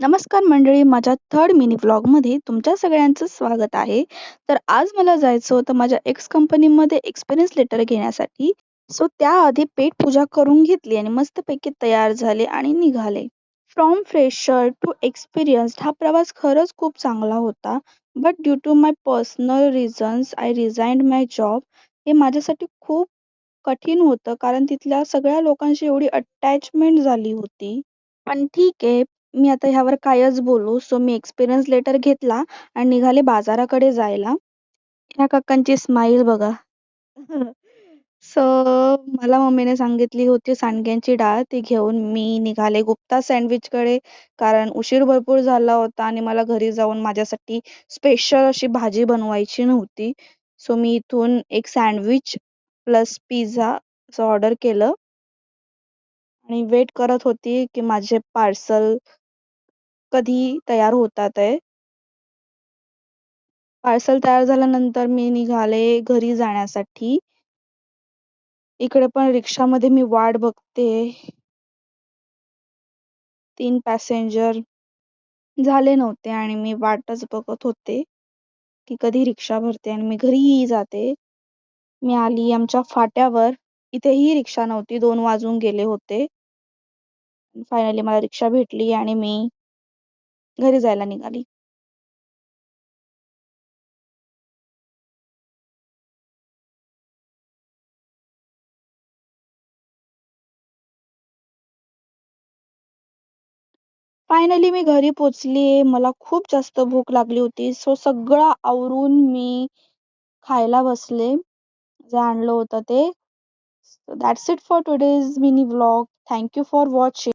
नमस्कार मंडळी, माझ्या थर्ड मिनी व्लॉगमध्ये तुमच्या सगळ्यांचं स्वागत आहे. तर आज मला जायचं होतं माझ्या एक्स कंपनीमध्ये एक्सपिरियन्स लेटर घेण्यासाठी. सो त्याआधी पेटपूजा करून घेतली आणि मस्तपैकी तयार झाले आणि निघाले. फ्रॉम फ्रेशर टू एक्सपिरियन्स्ड हा प्रवास खरंच खूप चांगला होता. But due to my personal reasons I resigned my job. हे माझ्यासाठी खूप कठीण होतं कारण तिथल्या सगळ्या लोकांशी एवढी अटॅचमेंट झाली होती. पण ठीक आहे, मी आता ह्यावर कायच बोलू. सो मी एक्सपिरियन्स लेटर घेतला आणि निघाले बाजाराकडे जायला. ह्या काकांची स्माईल बघा. सो मला मम्मीने सांगितली होती सांडग्यांची डाळ, ती घेऊन मी निघाले गुप्ता सँडविचकडे. कारण उशीर भरपूर झाला होता आणि मला घरी जाऊन माझ्यासाठी स्पेशल अशी भाजी बनवायची नव्हती. सो मी इथून एक सँडविच प्लस पिझ्झा असं ऑर्डर केलं आणि वेट करत होती की माझे पार्सल कधी तयार होतात आहे. पार्सल तयार झाल्यानंतर मी निघाले घरी जाण्यासाठी. इकडे पण रिक्षामध्ये मी वाट बघते. 3 पॅसेंजर झाले नव्हते आणि मी वाटच बघत होते की कधी रिक्षा भरते आणि मी घरी जाते. मी आली आमच्या फाट्यावर. इथेही रिक्षा नव्हती. 2 वाजून गेले होते. फायनली मला रिक्षा भेटली आणि मी घरी जायला निघाली. फायनली मी घरी पोहोचली. मला खूप जास्त भूक लागली होती. सो सगळं आवरून मी खायला बसले. जे आणलं होतं ते. So that's it for today's mini vlog. Thank you for watching.